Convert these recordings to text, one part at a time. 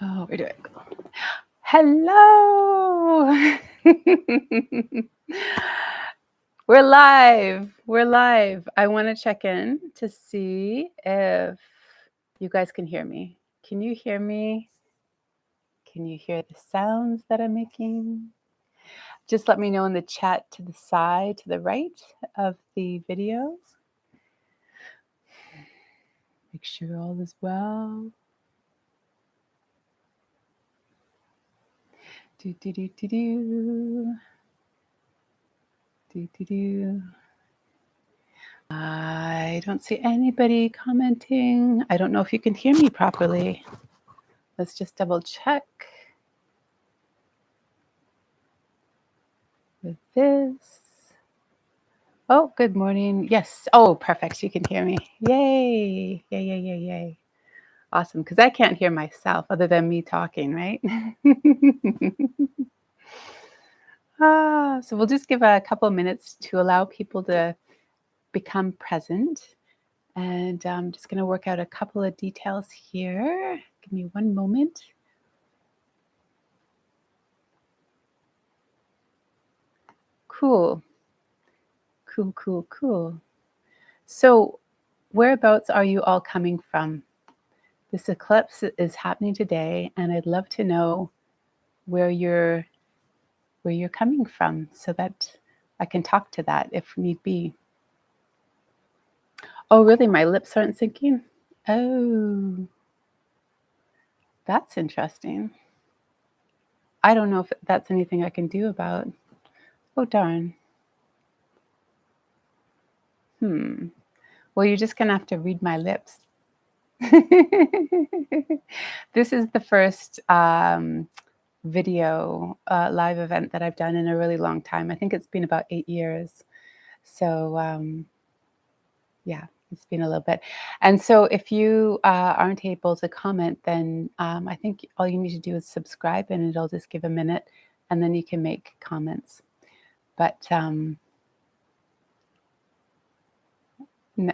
Oh, where do I go? Hello. We're live. We're live. I want to check in to see if you guys can hear me. Can you hear me? Can you hear the sounds that I'm making? Just let me know in the chat to the side, to the right of the video. Make sure all is well. Do do do do do. Do do do. I don't see anybody commenting. I don't know if you can hear me properly. Let's just double check with this. Oh, good morning. Yes. Oh, perfect. You can hear me. Yay. Yay, yay, yay, yay. Awesome. Because I can't hear myself other than me talking, right? So we'll just give a couple minutes to allow people to become present. And I'm just going to work out a couple of details here. Give me one moment. Cool. Cool, cool, cool. So, whereabouts are you all coming from? This eclipse is happening today, and I'd love to know where you're coming from so that I can talk to that if need be. Oh, really? My lips aren't syncing? Oh, that's interesting. I don't know if that's anything I can do about. Oh, darn. Well, you're just gonna have to read my lips. This is the first video live event that I've done in a really long time. I think it's been about 8 years. So yeah, it's been a little bit. And so if you aren't able to comment, then I think all you need to do is subscribe and it'll just give a minute and then you can make comments. But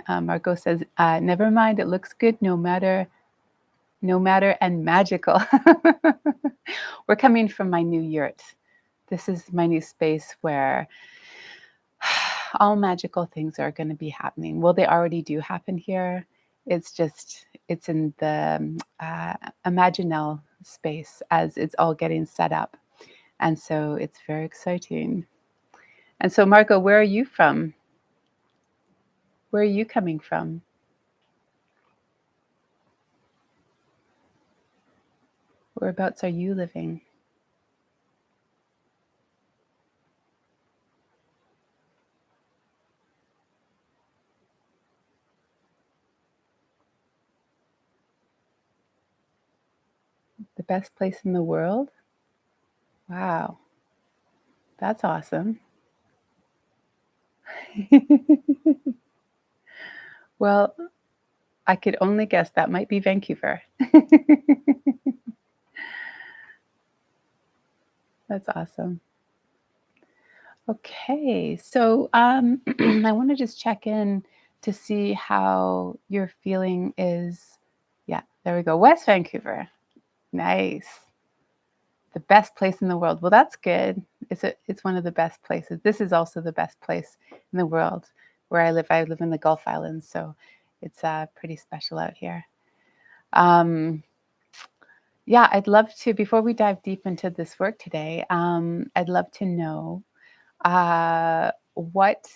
Margot says, never mind, it looks good no matter and magical. We're coming from my new yurt. This is my new space where all magical things are going to be happening. Well, they already do happen here. It's in the imaginal space as it's all getting set up. And so it's very exciting. And so, Margot, where are you from? Where are you coming from? Whereabouts are you living? The best place in the world? Wow, that's awesome. Well, I could only guess that might be Vancouver. That's awesome. Okay, so I want to just check in to see how your feeling is. Yeah, there we go. West Vancouver. Nice. The best place in the world. Well, that's good. It's one of the best places. This is also the best place in the world where I live. I live in the Gulf Islands, so it's pretty special out here. Yeah, I'd love to, before we dive deep into this work today, I'd love to know uh, what,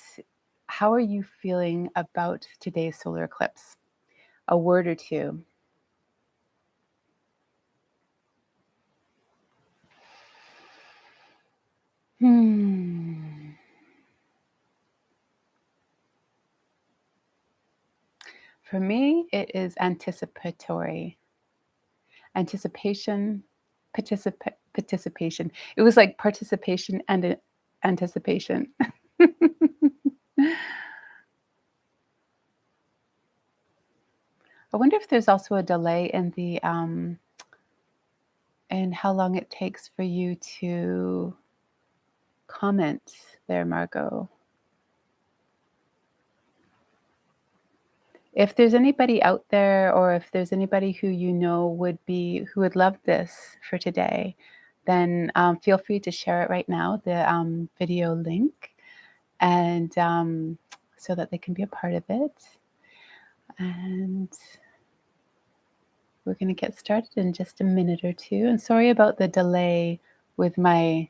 how are you feeling about today's solar eclipse? A word or two. Hmm. For me, it is anticipatory. Anticipation, participation. It was like participation and anticipation. I wonder if there's also a delay in the and how long it takes for you to comment there, Margot. If there's anybody out there, or if there's anybody who you know who would love this for today, then feel free to share it right now, the video link, and so that they can be a part of it. And we're going to get started in just a minute or two. And sorry about the delay with my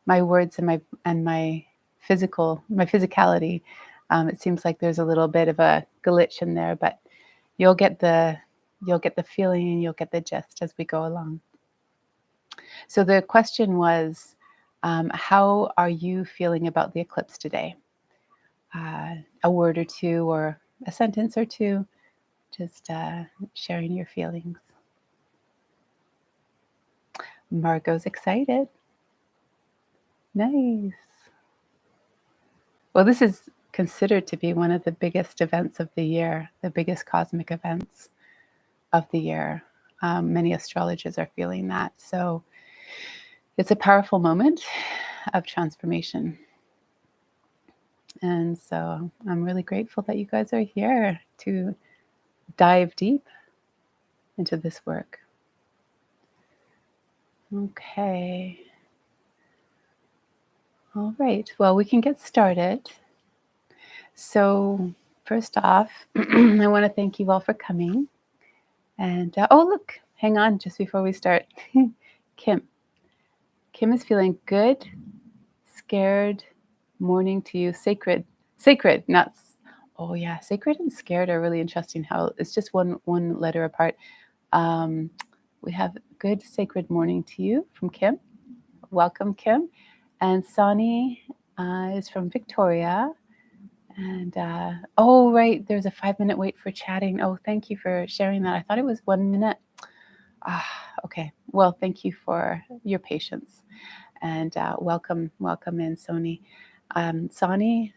my words and my physicality. It seems like there's a little bit of a glitch in there, but you'll get the feeling and you'll get the gist as we go along. So the question was, how are you feeling about the eclipse today? A word or two, or a sentence or two, just sharing your feelings. Margot's excited. Nice. Well, this is considered to be one of the biggest events of the year, the biggest cosmic events of the year. Many astrologers are feeling that. So it's a powerful moment of transformation. And so I'm really grateful that you guys are here to dive deep into this work. Okay. All right. Well, we can get started. So first off, I want to thank you all for coming. And oh, look, hang on, just before we start, Kim. Kim is feeling good, scared, morning to you, sacred, not. Oh yeah, sacred and scared are really interesting. How it's just one letter apart. We have good, sacred morning to you from Kim. Welcome, Kim. And Sani is from Victoria. And oh, right, there's a 5-minute wait for chatting. Oh, thank you for sharing that. I thought it was 1 minute. Okay. Well, thank you for your patience, and welcome in, Sony. Sony.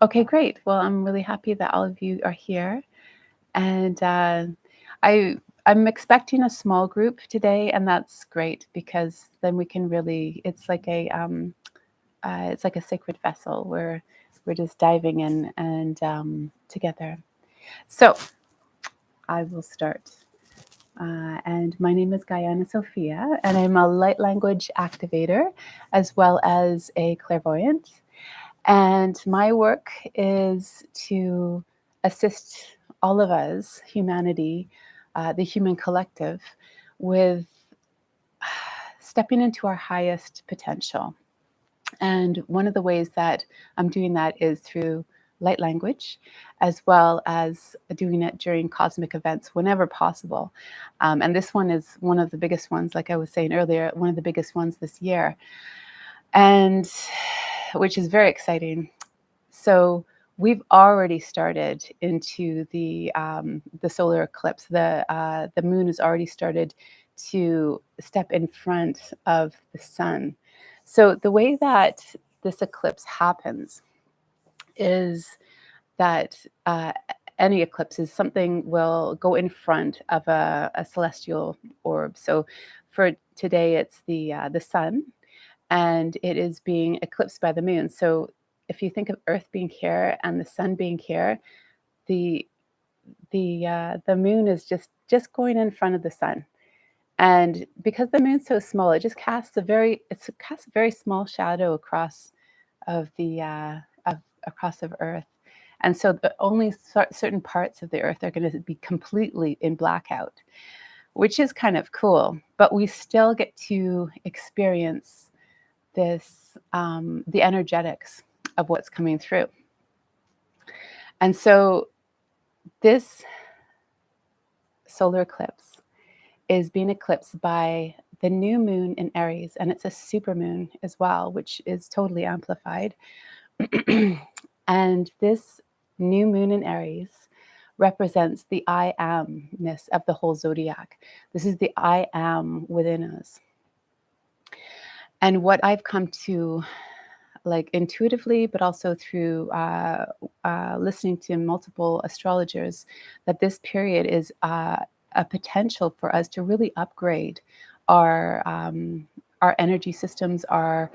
Okay, great. Well, I'm really happy that all of you are here, and I'm expecting a small group today, and that's great because then we can really. It's like a sacred vessel where we're just diving in and together. So I will start. And my name is Gaianna Sophia, and I'm a light language activator as well as a clairvoyant. And my work is to assist all of us, humanity, the human collective, with stepping into our highest potential. And one of the ways that I'm doing that is through light language, as well as doing it during cosmic events whenever possible. And this one is one of the biggest ones, like I was saying earlier, one of the biggest ones this year, and which is very exciting. So we've already started into the solar eclipse. The moon has already started to step in front of the sun. So the way that this eclipse happens is that any eclipse is something will go in front of a celestial orb. So for today, it's the sun, and it is being eclipsed by the moon. So if you think of Earth being here and the sun being here, the moon is just going in front of the sun. And because the moon's so small, it just casts a very small shadow across of the across of Earth. And so only certain parts of the Earth are going to be completely in blackout, which is kind of cool. But we still get to experience this, the energetics of what's coming through. And so this solar eclipse is being eclipsed by the new moon in Aries, and it's a super moon as well, which is totally amplified. And this new moon in Aries represents the I amness of the whole zodiac. This is the I am within us. And what I've come to, like, intuitively, but also through listening to multiple astrologers, that this period is a potential for us to really upgrade our energy systems, our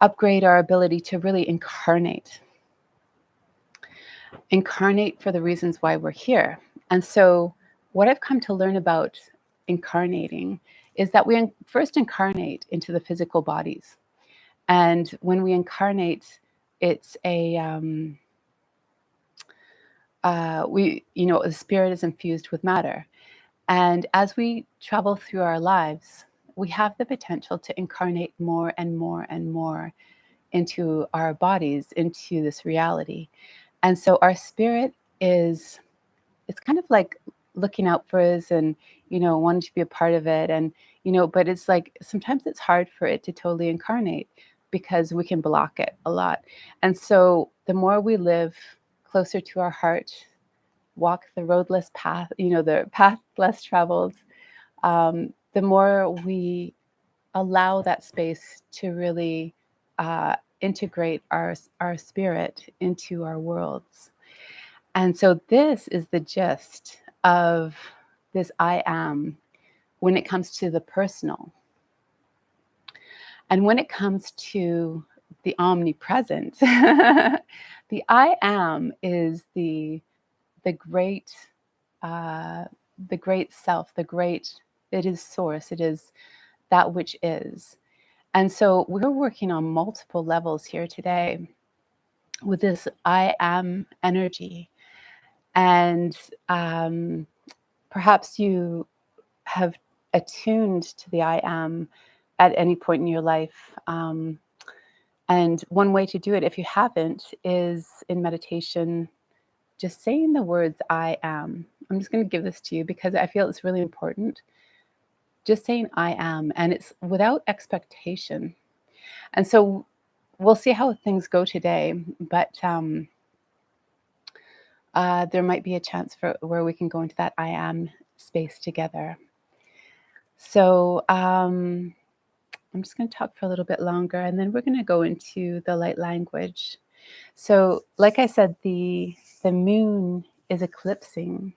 upgrade our ability to really incarnate for the reasons why we're here. And so, what I've come to learn about incarnating is that we first incarnate into the physical bodies. And when we incarnate, it's the spirit is infused with matter. And as we travel through our lives, we have the potential to incarnate more and more and more into our bodies, into this reality. And so our spirit it's kind of like looking out for us and, wanting to be a part of it. And, but it's like sometimes it's hard for it to totally incarnate because we can block it a lot. And so the more we live closer to our heart, walk the roadless path, the path less traveled, the more we allow that space to really integrate our spirit into our worlds. And so this is the gist of this I am when it comes to the personal. And when it comes to the omnipresent, the I am is the great the great self, it is source, it is that which is. And so we're working on multiple levels here today with this I am energy. And perhaps you have attuned to the I am at any point in your life. And one way to do it, if you haven't, is in meditation, just saying the words I am. I'm just going to give this to you because I feel it's really important. Just saying I am, and it's without expectation. And so we'll see how things go today, but there might be a chance for where we can go into that I am space together. So I'm just going to talk for a little bit longer, and then we're going to go into the light language. So, like I said, the moon is eclipsing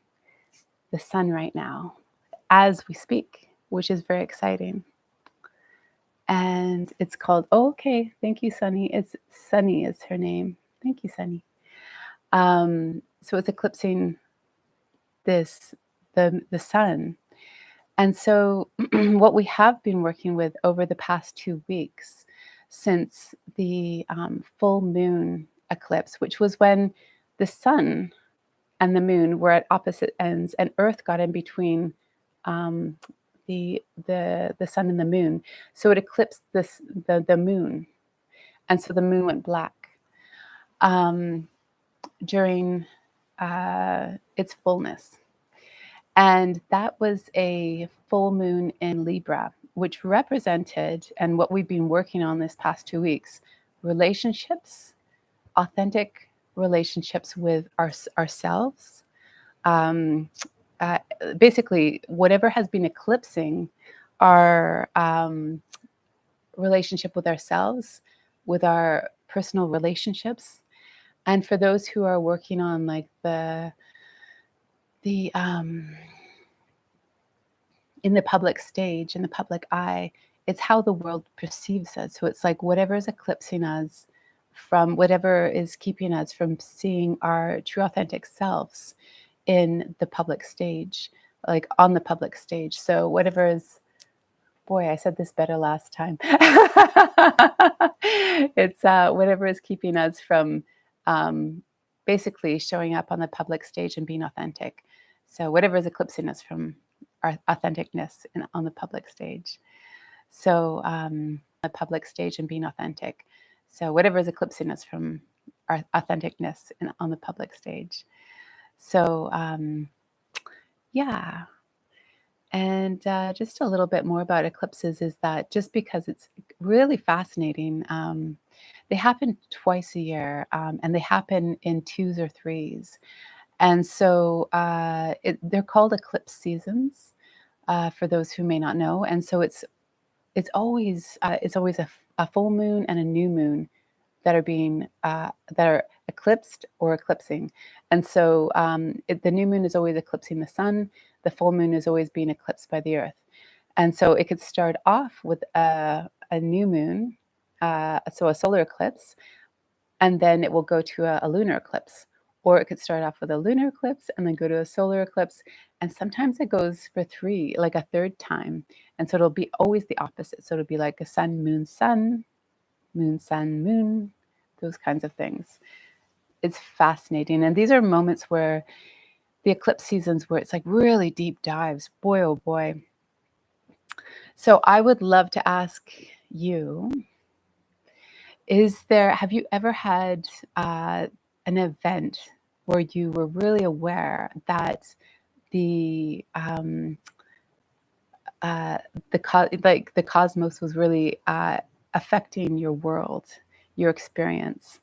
the sun right now as we speak, which is very exciting. And it's called, oh, okay, thank you, Sunny. It's Sunny is her name. Thank you, Sunny. So it's eclipsing the sun. And so what we have been working with over the past 2 weeks since the full moon eclipse, which was when the sun and the moon were at opposite ends and Earth got in between the sun and the moon. So it eclipsed the moon. And so the moon went black during its fullness. And that was a full moon in Libra, which represented, and what we've been working on this past 2 weeks, relationships, authentic relationships with ourselves. Basically, whatever has been eclipsing our relationship with ourselves, with our personal relationships. And for those who are working on like the in the public stage, in the public eye, it's how the world perceives us. So it's like whatever is eclipsing us from, whatever is keeping us from seeing our true authentic selves in the public stage, like on the public stage. So whatever is, boy, I said this better last time. It's whatever is keeping us from basically showing up on the public stage and being authentic. So whatever is eclipsing us from our authenticness on the public stage. So the public stage and being authentic. So whatever is eclipsing us from our authenticness on the public stage. So yeah. And just a little bit more about eclipses is that just because it's really fascinating, they happen twice a year and they happen in twos or threes. And so they're called eclipse seasons for those who may not know. And so it's always a full moon and a new moon that are being that are eclipsed or eclipsing. And so the new moon is always eclipsing the sun. The full moon is always being eclipsed by the earth. And so it could start off with a new moon, so a solar eclipse, and then it will go to a lunar eclipse. Or it could start off with a lunar eclipse and then go to a solar eclipse. And sometimes it goes for three, like a third time. And so it'll be always the opposite. So it'll be like a sun, moon, moon, those kinds of things. It's fascinating. And these are moments where the eclipse seasons where it's like really deep dives. Boy, oh boy. So I would love to ask you, have you ever had an event where you were really aware that the the cosmos was really affecting your world, your experience?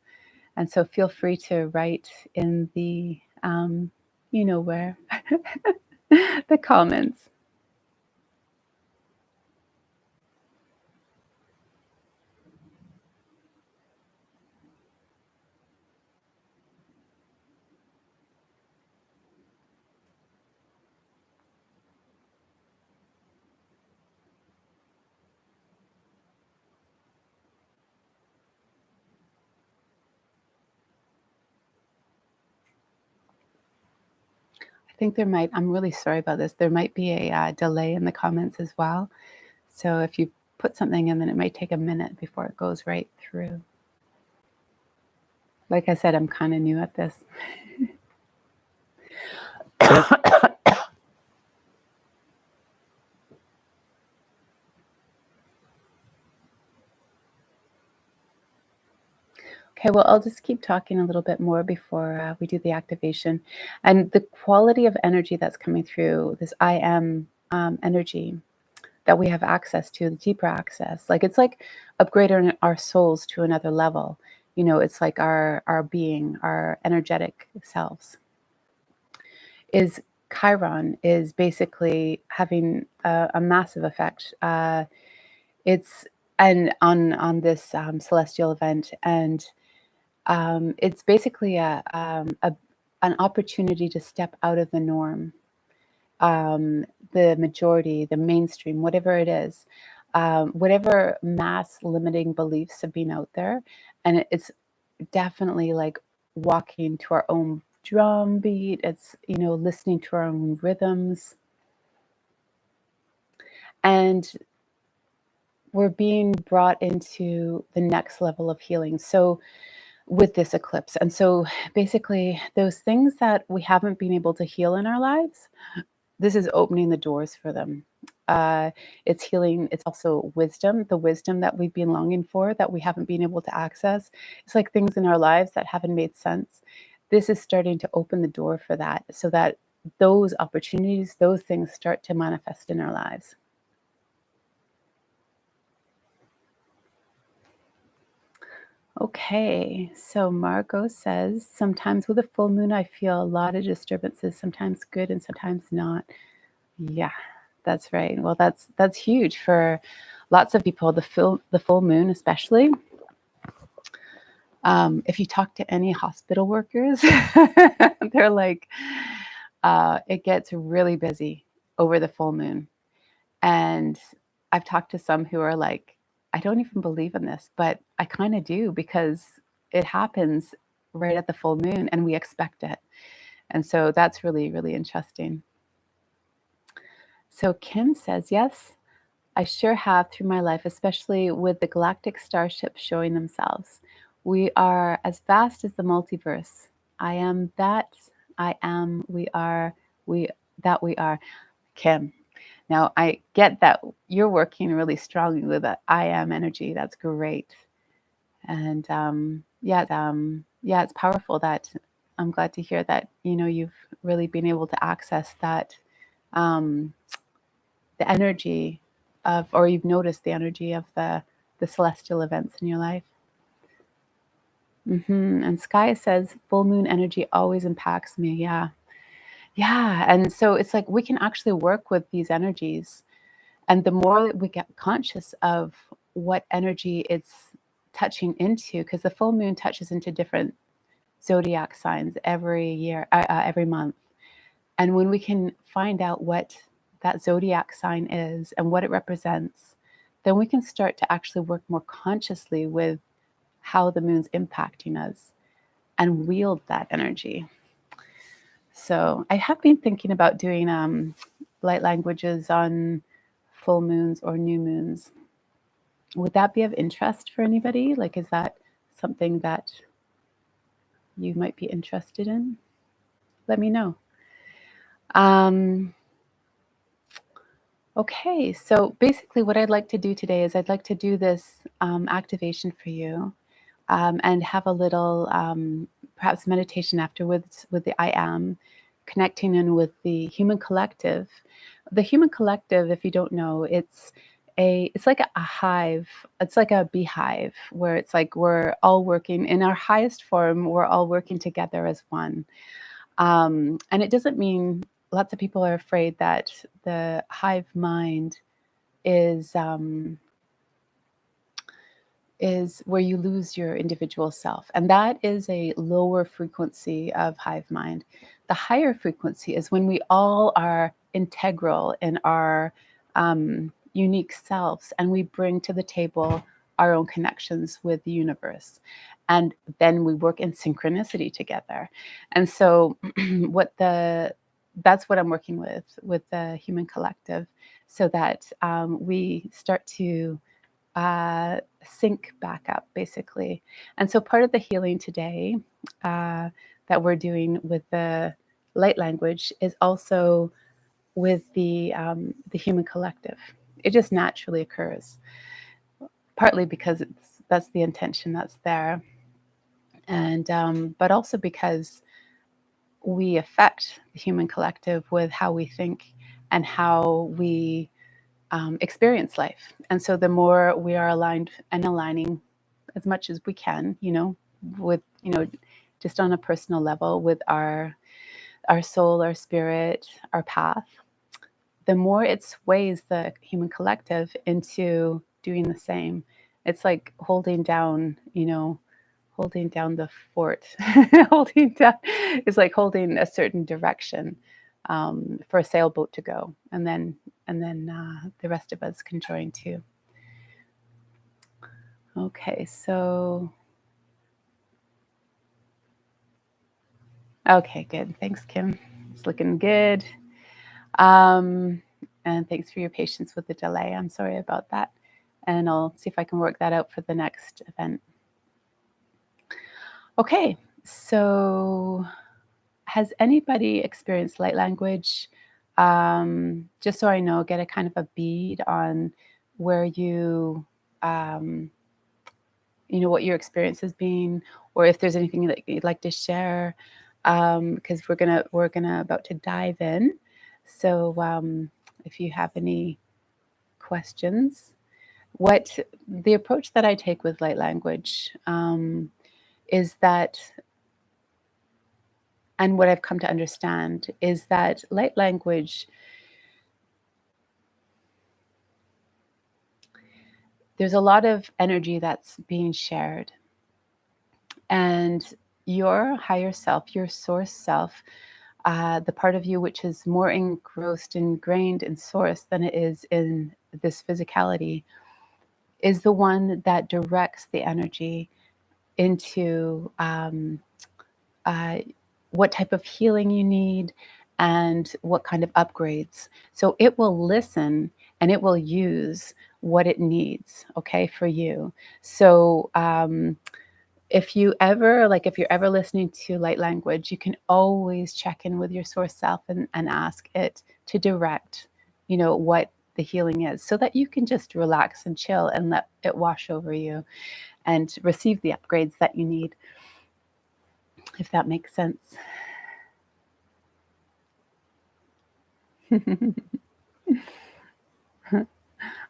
And so feel free to write in the you know where the comments. I think I'm really sorry about this. There might be a delay in the comments as well. So if you put something in, then it might take a minute before it goes right through. Like I said, I'm kind of new at this. Okay, well, I'll just keep talking a little bit more before we do the activation. And the quality of energy that's coming through this I am energy that we have access to, the deeper access, like it's like upgrading our souls to another level. You know, it's like our being, our energetic selves. Is Chiron is basically having a massive effect. It's and on this celestial event, and it's basically an opportunity to step out of the norm, the majority, the mainstream, whatever it is, whatever mass limiting beliefs have been out there, and it's definitely like walking to our own drum beat. It's listening to our own rhythms, and we're being brought into the next level of healing. So with this eclipse. And so basically, those things that we haven't been able to heal in our lives, this is opening the doors for them. It's healing. It's also wisdom, the wisdom that we've been longing for, that we haven't been able to access. It's like things in our lives that haven't made sense. This is starting to open the door for that, so that those opportunities, those things start to manifest in our lives. Okay, so Margot says, sometimes with a full moon, I feel a lot of disturbances, sometimes good and sometimes not. Yeah, that's right. Well, that's huge for lots of people. The full moon, especially. If you talk to any hospital workers, they're like, it gets really busy over the full moon. And I've talked to some who are like, I don't even believe in this, but I kind of do, because it happens right at the full moon and we expect it. And so that's really, really interesting. So Kim says, yes, I sure have through my life, especially with the galactic starships showing themselves. We are as vast as the multiverse. I am that, I am, we are, we that we are. Kim, now, I get that you're working really strongly with that I am energy. That's great. And yeah, it's powerful. That I'm glad to hear that, you've really been able to access that, um, the energy of, or you've noticed the energy of the celestial events in your life. And Sky says, full moon energy always impacts me. Yeah. Yeah. And so it's like we can actually work with these energies. And the more that we get conscious of what energy it's touching into, because the full moon touches into different zodiac signs every year, every month. And when we can find out what that zodiac sign is and what it represents, then we can start to actually work more consciously with how the moon's impacting us and wield that energy. So I have been thinking about doing light languages on full moons or new moons. Would that be of interest for anybody? Like, is that something that you might be interested in? Let me know. Okay, so basically what I'd like to do today is I'd like to do this activation for you, and have a little perhaps meditation afterwards with the I am, connecting in with the human collective. The human collective, if you don't know, it's like a hive. It's like a beehive where it's like we're all working in our highest form. We're all working together as one. And it doesn't mean, lots of people are afraid that the hive mind is where you lose your individual self. And that is a lower frequency of hive mind. The higher frequency is when we all are integral in our unique selves, and we bring to the table our own connections with the universe. And then we work in synchronicity together. And so that's what I'm working with the human collective, so that we start to sync back up, basically. And so part of the healing today that we're doing with the light language is also with the human collective. It just naturally occurs, partly because that's the intention that's there, and but also because we affect the human collective with how we think and how we experience life. And so the more we are aligned and aligning as much as we can, with, just on a personal level with our soul, our spirit, our path, the more it sways the human collective into doing the same. It's like holding down the fort. Holding down is like holding a certain direction for a sailboat to go, and then the rest of us can join too. Okay, so okay, good. Thanks, Kim. It's looking good. And thanks for your patience with the delay. I'm sorry about that, and I'll see if I can work that out for the next event. Okay, so has anybody experienced light language? Just so I know, get a kind of a bead on where what your experience has been, or if there's anything that you'd like to share, because we're gonna about to dive in. So if you have any questions, what the approach that I take with light language is that, and what I've come to understand is that light language, there's a lot of energy that's being shared. And your higher self, your source self, the part of you which is more ingrained in source than it is in this physicality, is the one that directs the energy into what type of healing you need and what kind of upgrades. So it will listen and it will use what it needs, okay, for you. So if you're ever listening to light language, you can always check in with your source self and ask it to direct, what the healing is, so that you can just relax and chill and let it wash over you and receive the upgrades that you need, if that makes sense.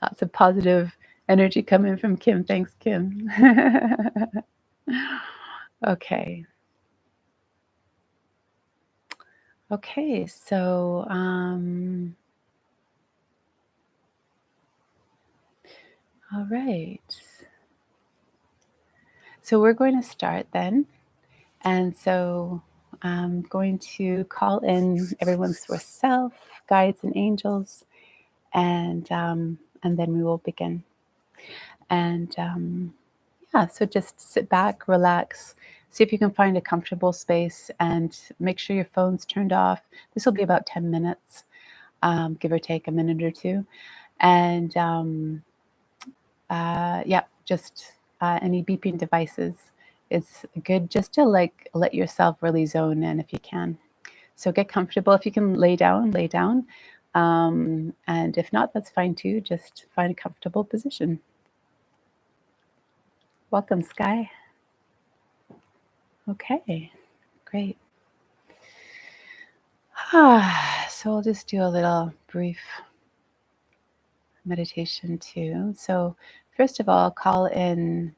Lots of positive energy coming from Kim. Thanks, Kim. Okay. Okay, so all right. So we're going to start then. And so I'm going to call in everyone's source self, guides and angels, and then we will begin. And yeah, so just sit back, relax, see if you can find a comfortable space, and make sure your phone's turned off. This will be about 10 minutes, give or take a minute or two. And yeah, just any beeping devices. It's good just to like let yourself really zone in if you can. So get comfortable. If you can lay down, lay down. And if not, that's fine too. Just find a comfortable position. Welcome, Sky. Okay, great. So I'll just do a little brief meditation too. So first of all, calling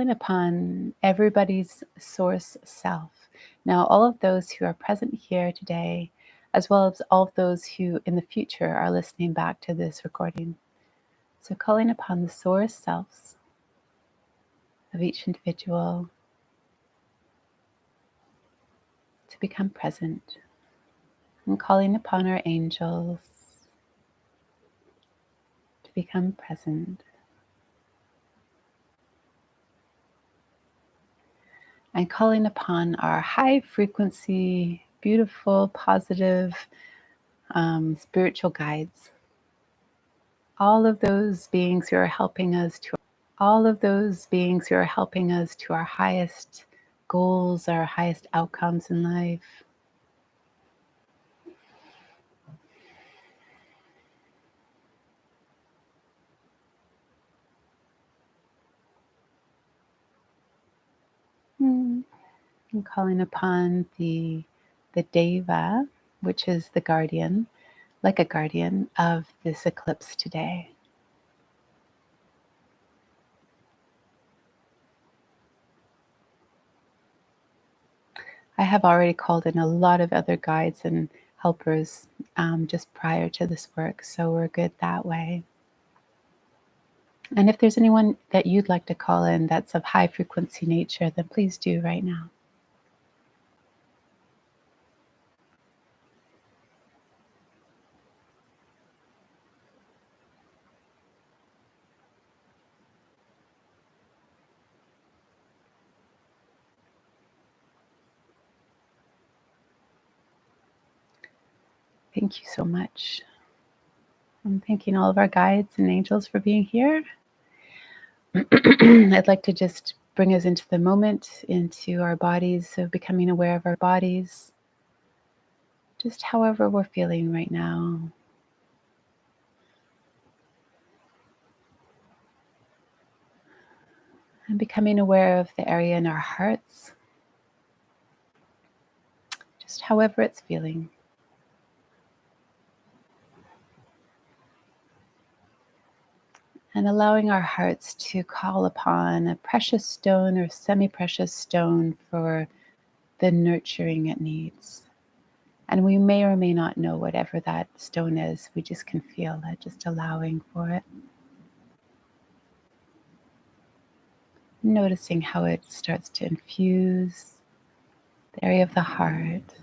upon everybody's source self. Now, all of those who are present here today, as well as all of those who in the future are listening back to this recording. So calling upon the source selves of each individual to become present, and calling upon our angels to become present, and calling upon our high frequency, beautiful, positive, spiritual guides. All of those beings who are helping us to our highest goals, our highest outcomes in life. And calling upon the Deva, which is the guardian, like a guardian of this eclipse today. I have already called in a lot of other guides and helpers just prior to this work, so we're good that way. And if there's anyone that you'd like to call in that's of high frequency nature, then please do right now. Thank you so much. I'm thanking all of our guides and angels for being here. I'd like to just bring us into the moment, into our bodies, so becoming aware of our bodies, just however we're feeling right now. And becoming aware of the area in our hearts, just however it's feeling. And allowing our hearts to call upon a precious stone or semi-precious stone for the nurturing it needs. And we may or may not know whatever that stone is. We just can feel it, just allowing for it. Noticing how it starts to infuse the area of the heart.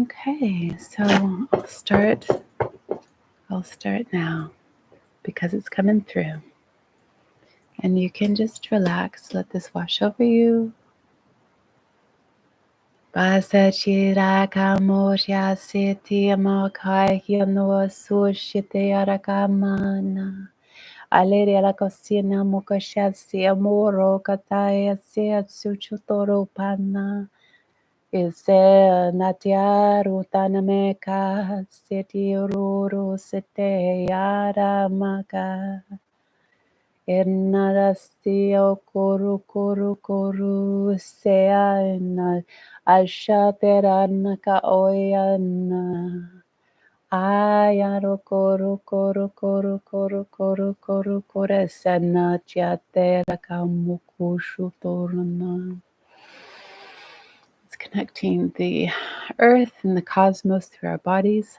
Okay, so I'll start now because it's coming through. And you can just relax, let this wash over you. Basachira kamorya seti amakaya no sushite arakamana. Aleria la cosina mokashasi amoro kataya se suchutoro pana. Ise natiaru tanameka seti ruru sete yaramaka. Ernarasio koru sea en ashateranaka oyana. Ayaro koru sana chatera kamukushu torna. It's connecting the earth and the cosmos through our bodies.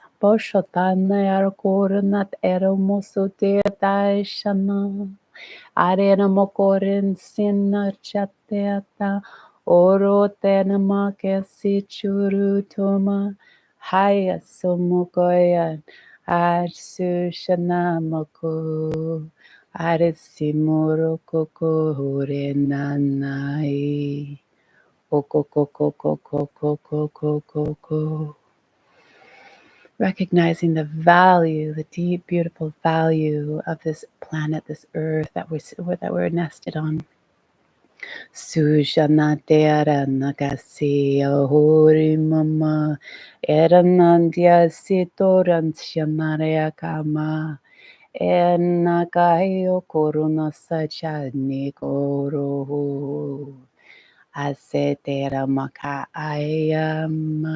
Arena mokorin sinna chateata oro tenama kesi churu toma haya somokoyan arsu shanamako arisimuro koko nanai okokokokokokokokoko. Recognizing the value, the deep, beautiful value of this planet, this earth that we're nested on. Sujanatera nagasi ahori mama eranandya sitoran shanarea kama enagayo koruna sajani koro asetera maka ayamama.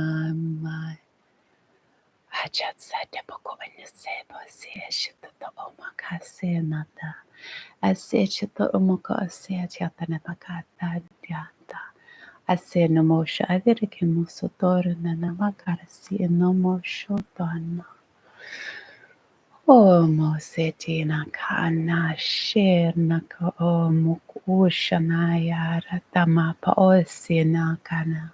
Ajatsa deboko enisebo sieshita omakase nata. Asechita omoko aseachata nepakata diata. Aseno mosha adirike musotor nanamakasi no mosho donna. O mosetina kana shirna ka o mukushana yara tamapa osina kana.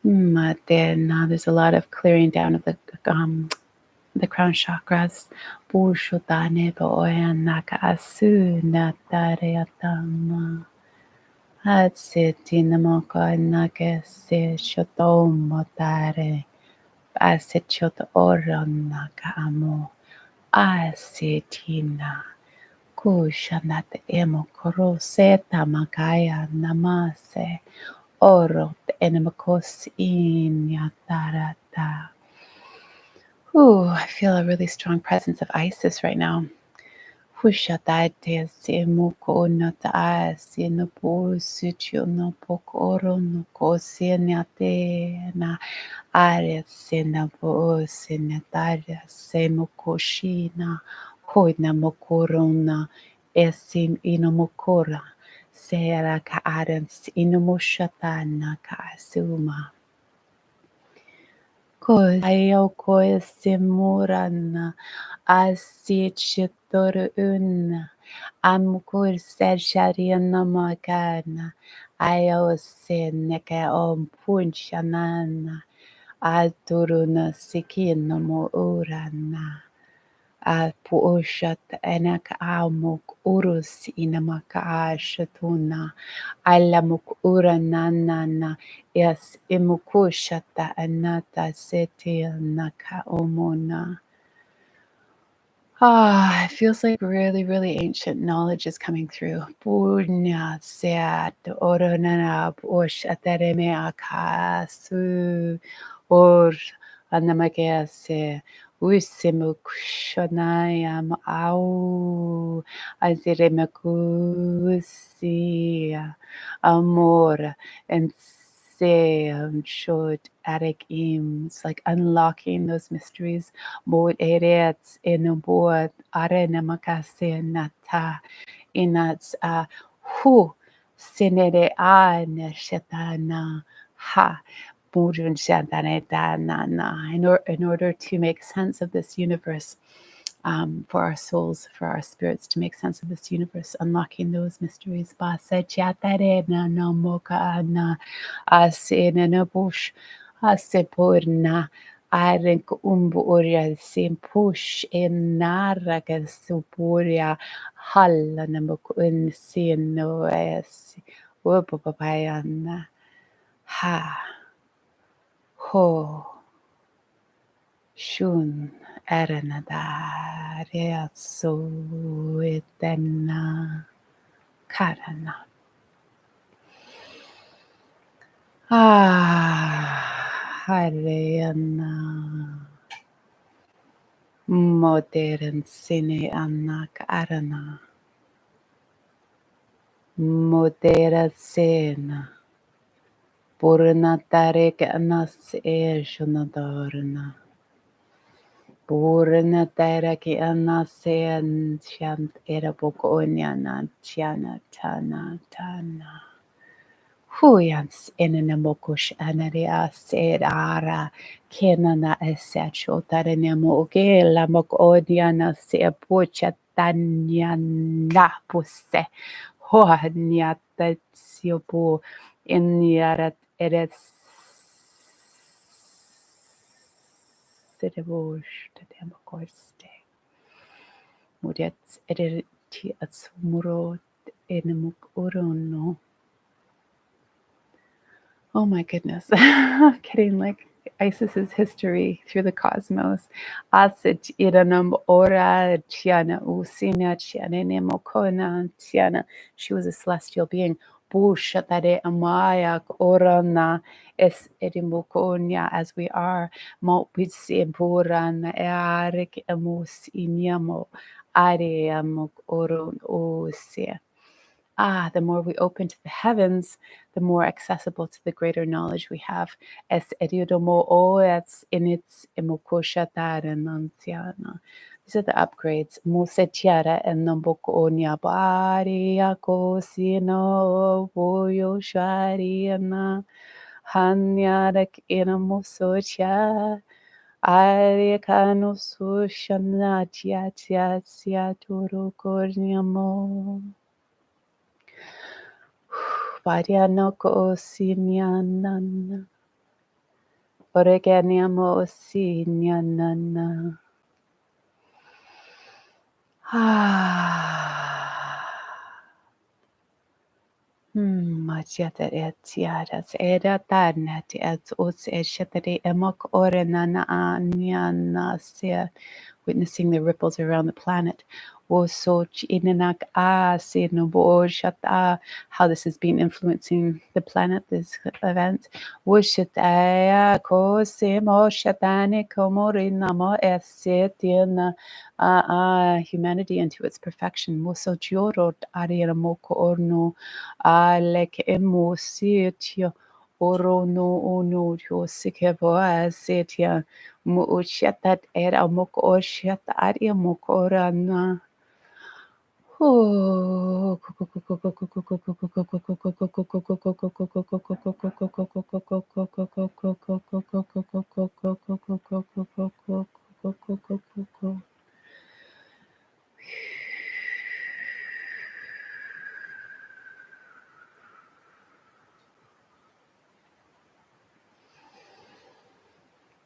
Then there's a lot of clearing down of the crown chakras. Bushutane boyan nakasu natareatama. Atsitinamoko nakese shotomotare. Asechot oronakamo. Asitina. Kushanat emokoro seta makaya namase. Oro enemakos in yatarata. Ooh, I feel a really strong presence of Isis right now. Hushatate semuko nata sinopo sucho no pokoro no kosienate na Aries senapo senataria semukoshina koina mokorona esim inomokora sera ka Aries inomushatana ka asuma. Ayo simurana asichitoruna amkur sershariana magana ayo seneke om punchanana aturuna sikina mo urana Puushat enak amuk urus inamaka shatuna alamuk urananana yes imukushata anata seti naka omona. It feels like really, really ancient knowledge is coming through. Punya seat oronana push atereme akasu or anamakease usimukshanayam au aziremakusia amor and short attic aims, like unlocking those mysteries. Bod erets in bod arena makase nata inats hu sinere an shetana ha budun shantaneta nana in order to make sense of this universe. For our souls, for our spirits to make sense of this universe, unlocking those mysteries. Basa chatarena no moka na asena no bush asepurna arink umburia simpush in naraga supuria halla namuk un sino es upapayana ha ho shun erenada reatsu etena karana. Harena modern sine anak arana modera sena purna tarek anas eshunadorna purna tarek anasen chant era bokonyana chana tana tana Huyans enemokush anaria sedara kenana esecho tarenemo ge lamok odiana se pucha tanyana puse hohanyata siopo eniarat eres sedevosh tademokoste mudets editi atsumuro enemuk urono. Oh my goodness. I'm getting like Isis's history through the cosmos. Asit iranam ora tiana usina tiana nemokona tiana. She was a celestial being. Bushatare amaya orana es edimukonya as we are. Mopitsi burana earik emus inyamo are amok oron osia. The more we open to the heavens, the more accessible to the greater knowledge we have. Es ediodomo o es inits emokoshatara. These are the upgrades. Musetiara and Namboko Onya Baria Kosino Boyo Shariana Hanyarak Inamosocha Ariakano Sushana Tia Turu Korniamo. Varianoko osinyanana. Oreganiamo osinyanana. Machete etiadas edatarnet et us esheteri emok orenana anyana se. Witnessing the ripples around the planet. How this has been influencing the planet, this event. Humanity into its perfection. Mu'ushatat era muk'oshat aria mukorana.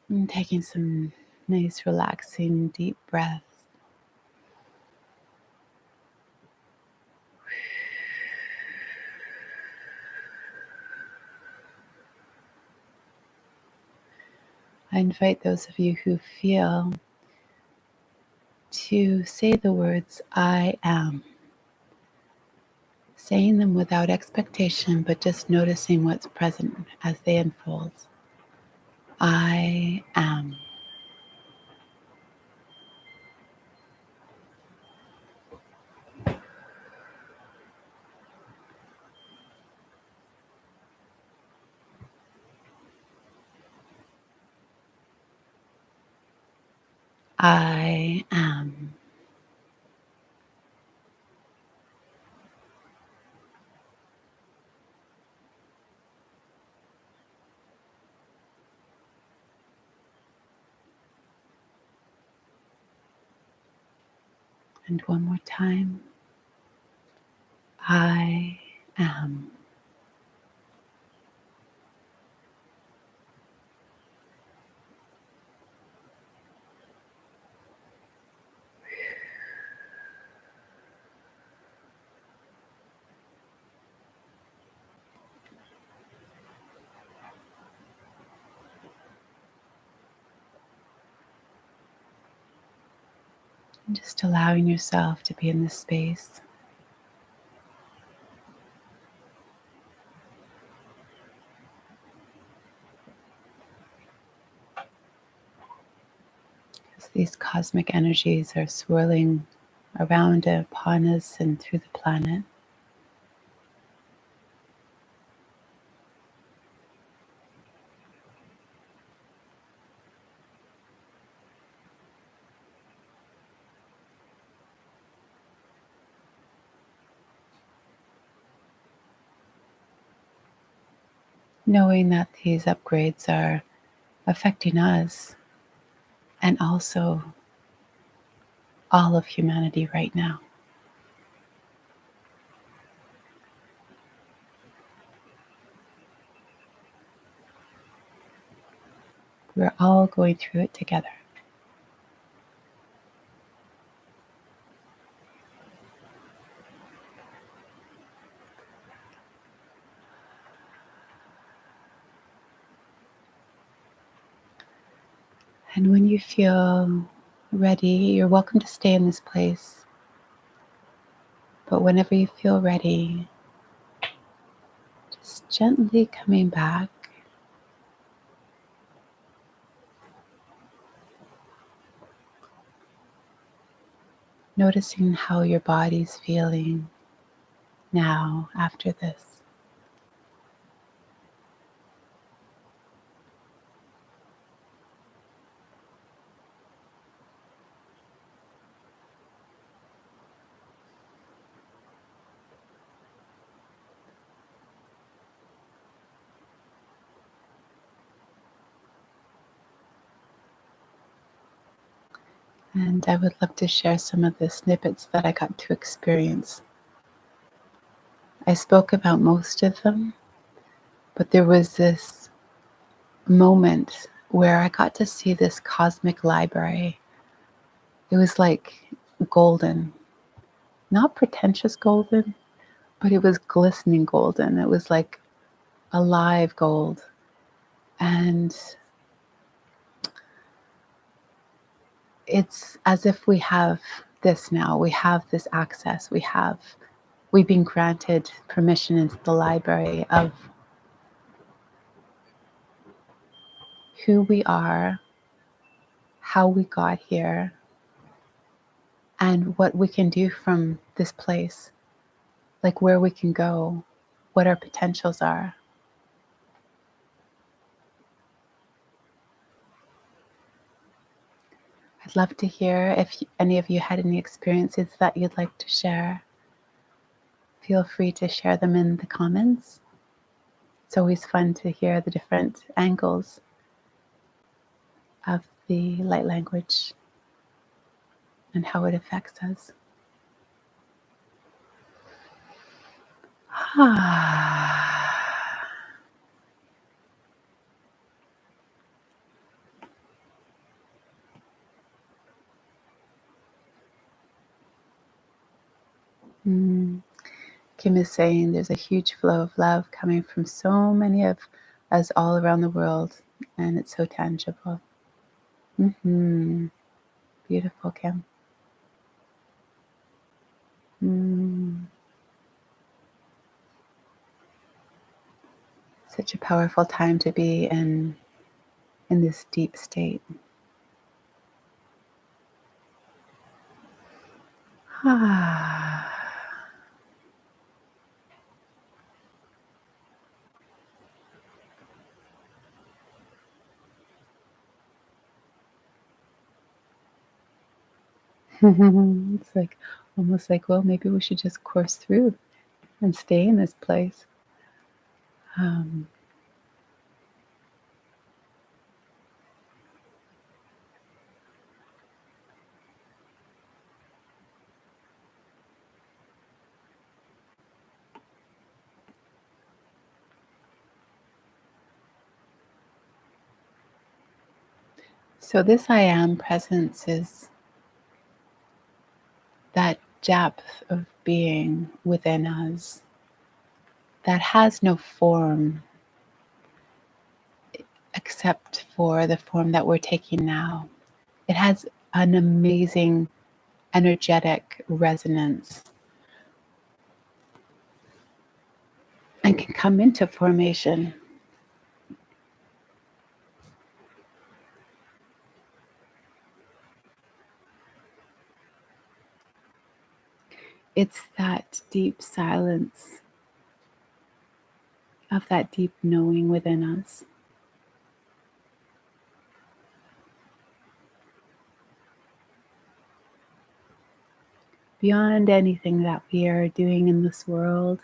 And taking some nice, relaxing, deep breaths. I invite those of you who feel to say the words, I am. Saying them without expectation, but just noticing what's present as they unfold. I am. I am. And one more time. I am. And just allowing yourself to be in this space. As these cosmic energies are swirling around upon us and through the planet. knowing that these upgrades are affecting us and also all of humanity right now. We're all going through it together. And when you feel ready, you're welcome to stay in this place. But whenever you feel ready, just gently coming back. Noticing how your body's feeling now after this. And I would love to share some of the snippets that I got to experience. I spoke about most of them, but there was this moment where I got to see this cosmic library. It was like golden, not pretentious golden, but it was glistening golden. It was like alive gold. And it's as if we have this now. We have this access. We've been granted permission into the library of who we are, how we got here, and what we can do from this place, like where we can go, what our potentials are. I'd love to hear if any of you had any experiences that you'd like to share. Feel free to share them in the comments. It's always fun to hear the different angles of the light language and how it affects us. Mm. Kim is saying there's a huge flow of love coming from so many of us all around the world, and it's so tangible. Beautiful, Kim. Such a powerful time to be in this deep state. It's like almost like, well, maybe we should just course through and stay in this place. Um, so this I am presence is that depth of being within us that has no form except for the form that we're taking now. It has an amazing energetic resonance and can come into formation. It's that deep silence of that deep knowing within us. Beyond anything that we are doing in this world,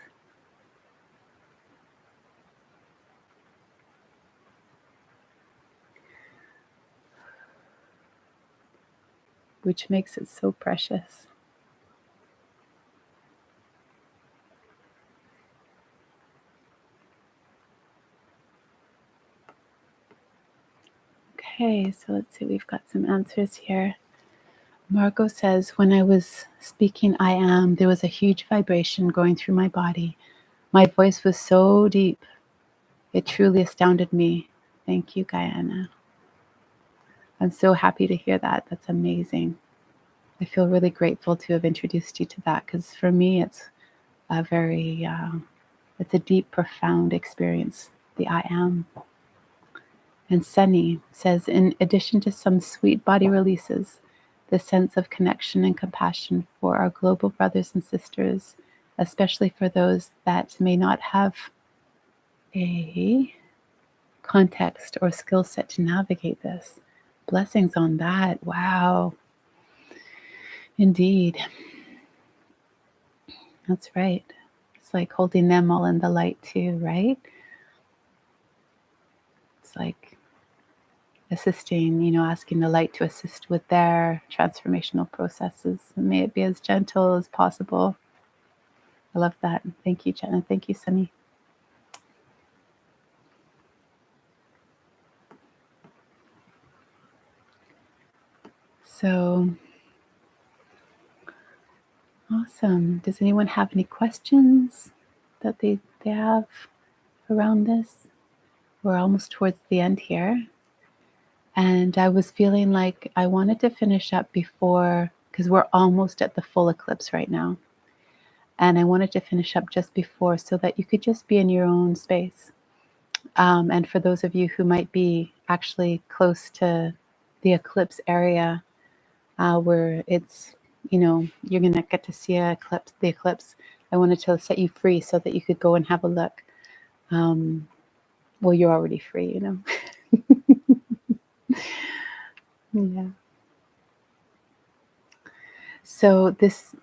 which makes it so precious. Okay, so let's see, we've got some answers here. Margot says, when I was speaking I am, there was a huge vibration going through my body. My voice was so deep. It truly astounded me. Thank you, Gaianna. I'm so happy to hear that. That's amazing. I feel really grateful to have introduced you to that, because for me, it's a very, it's a deep, profound experience, the I am. And Sunny says, in addition to some sweet body releases, the sense of connection and compassion for our global brothers and sisters, especially for those that may not have a context or skill set to navigate this. Blessings on that. Wow. Indeed. That's right. It's like holding them all in the light too, right? It's like assisting, asking the light to assist with their transformational processes. May it be as gentle as possible. I love that. Thank you, Jenna. Thank you, Sunny. So awesome. Does anyone have any questions that they have around this? We're almost towards the end here. And I was feeling like I wanted to finish up before, because we're almost at the full eclipse right now. And I wanted to finish up just before so that you could just be in your own space. And for those of you who might be actually close to the eclipse area, where it's, you're going to get to see the eclipse, I wanted to set you free so that you could go and have a look. Well, you're already free, Yeah. So this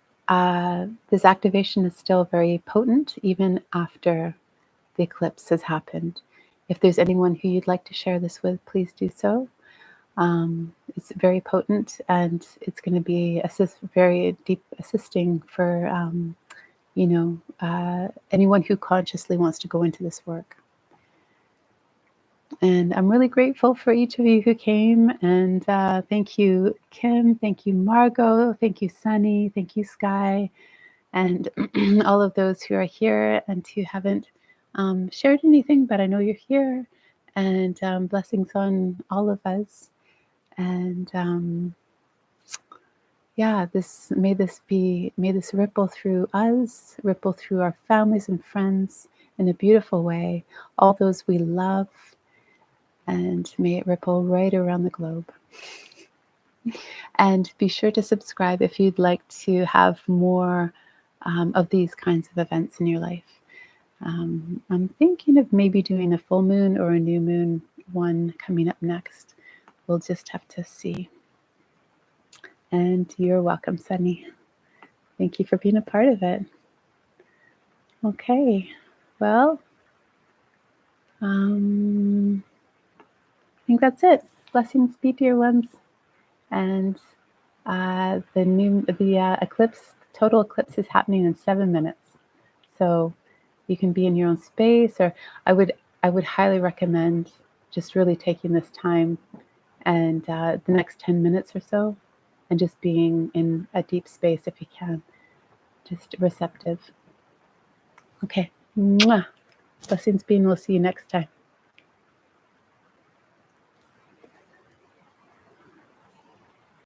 activation is still very potent even after the eclipse has happened. If there's anyone who you'd like to share this with, please do so. It's very potent, and it's going to be very deep assisting for anyone who consciously wants to go into this work. And I'm really grateful for each of you who came. And thank you, Kim. Thank you, Margot. Thank you, Sunny. Thank you, Sky. And all of those who are here and who haven't shared anything, but I know you're here. And blessings on all of us. And may this ripple through us, ripple through our families and friends in a beautiful way, all those we love, and may it ripple right around the globe. And be sure to subscribe if you'd like to have more of these kinds of events in your life. I'm thinking of maybe doing a full moon or a new moon one coming up next. We'll just have to see. And you're welcome, Sunny. Thank you for being a part of it. Okay, well, I think that's it. Blessings be, dear ones. And the eclipse, total eclipse, is happening in 7 minutes. So you can be in your own space, or I would highly recommend just really taking this time and the next 10 minutes or so, and just being in a deep space if you can, just receptive. Okay. Mwah. Blessings be, and we'll see you next time.